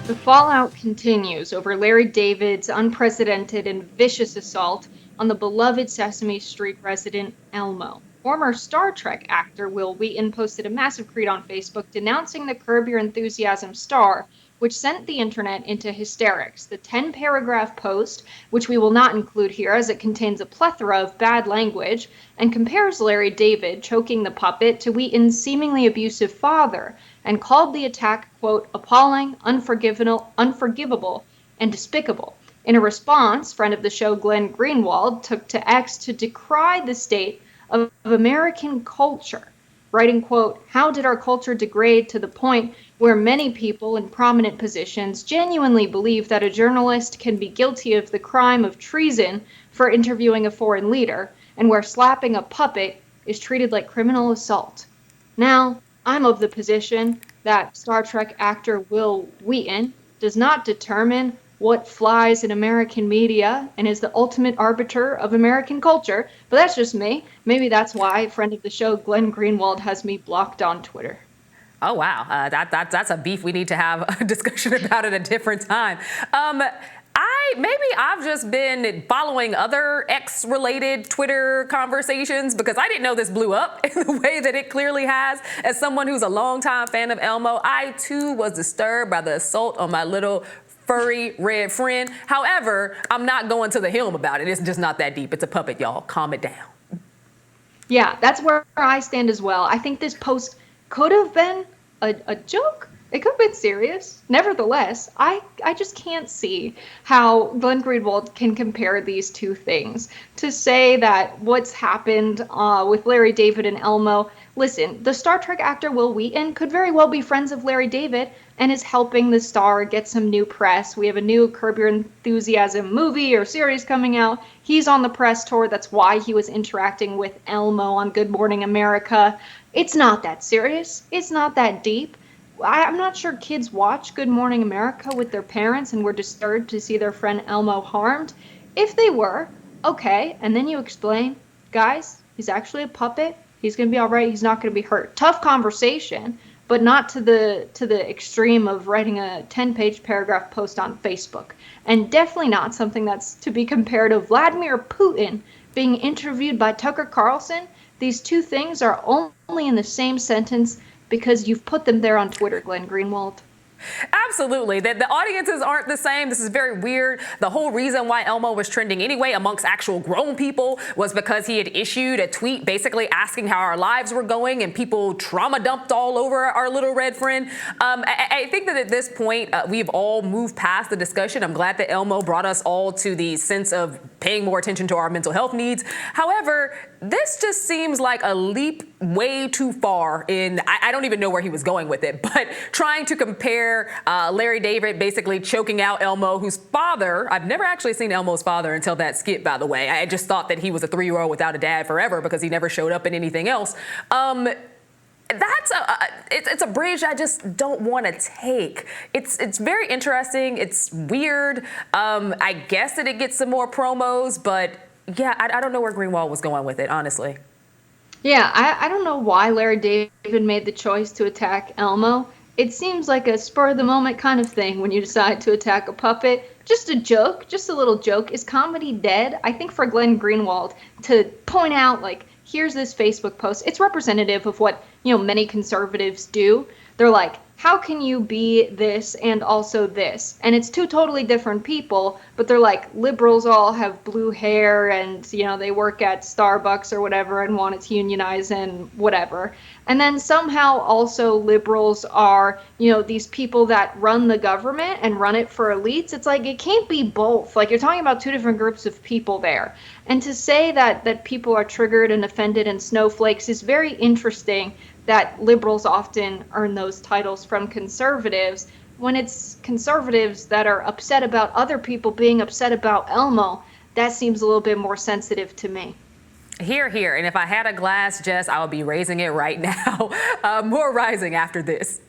The fallout continues over Larry David's unprecedented and vicious assault on the beloved Sesame Street resident Elmo. Former Star Trek actor Will Wheaton posted a massive creed on Facebook denouncing the Curb Your Enthusiasm star, which sent the internet into hysterics. The 10-paragraph post, which we will not include here as it contains a plethora of bad language, and compares Larry David choking the puppet to Wheaton's seemingly abusive father, and called the attack, quote, appalling, unforgivable, and despicable. In a response, friend of the show Glenn Greenwald took to X to decry the state of American culture, writing, quote, how did our culture degrade to the point where many people in prominent positions genuinely believe that a journalist can be guilty of the crime of treason for interviewing a foreign leader, and where slapping a puppet is treated like criminal assault. Now, I'm of the position that Star Trek actor Will Wheaton does not determine what flies in American media and is the ultimate arbiter of American culture, but that's just me. Maybe that's why friend of the show Glenn Greenwald has me blocked on Twitter. Oh, wow. That's a beef we need to have a discussion about at a different time. Maybe I've just been following other X-related Twitter conversations because I didn't know this blew up in the way that it clearly has. As someone who's a longtime fan of Elmo, I too was disturbed by the assault on my little furry red friend. However, I'm not going to the helm about it. It's just not that deep. It's a puppet, y'all. Calm it down. Yeah, that's where I stand as well. I think this post could have been a joke. It could have been serious. Nevertheless, I just can't see how Glenn Greenwald can compare these two things. To say that what's happened with Larry David and Elmo, listen, the Star Trek actor Will Wheaton could very well be friends of Larry David and is helping the star get some new press. We have a new Curb Your Enthusiasm movie or series coming out. He's on the press tour. That's why he was interacting with Elmo on Good Morning America. It's not that serious. It's not that deep. I'm not sure kids watch Good Morning America with their parents and were disturbed to see their friend Elmo harmed. If they were, okay, and then you explain, guys, he's actually a puppet. He's going to be all right. He's not going to be hurt. Tough conversation, but not to the extreme of writing a 10-page paragraph post on Facebook. And definitely not something that's to be compared to Vladimir Putin being interviewed by Tucker Carlson. These two things are only in the same sentence because you've put them there on Twitter, Glenn Greenwald. Absolutely. The audiences aren't the same. This is very weird. The whole reason why Elmo was trending anyway amongst actual grown people was because he had issued a tweet basically asking how our lives were going, and people trauma dumped all over our little red friend. I think that at this point, we've all moved past the discussion. I'm glad that Elmo brought us all to the sense of paying more attention to our mental health needs. However, this just seems like a leap way too far in, I don't even know where he was going with it, but trying to compare Larry David basically choking out Elmo, whose father, I've never actually seen Elmo's father until that skit, by the way. I just thought that he was a 3-year-old without a dad forever because he never showed up in anything else. It's a bridge I just don't want to take. It's very interesting. It's weird. I guess that it gets some more promos, but yeah, I don't know where Greenwald was going with it, honestly. Yeah, I don't know why Larry David made the choice to attack Elmo. It seems like a spur-of-the-moment kind of thing when you decide to attack a puppet. Just a joke, just a little joke. Is comedy dead? I think for Glenn Greenwald to point out, like, here's this Facebook post, it's representative of what, many conservatives do. They're like, how can you be this and also this? And it's two totally different people, but they're like, liberals all have blue hair and, they work at Starbucks or whatever and want to unionize and whatever. And then somehow also liberals are, these people that run the government and run it for elites. It's like, it can't be both. Like, you're talking about two different groups of people there. And to say that people are triggered and offended and snowflakes is very interesting, that liberals often earn those titles from conservatives when it's conservatives that are upset about other people being upset about Elmo. That seems a little bit more sensitive to me. Here, here. And if I had a glass, Jess, I would be raising it right now. More rising after this.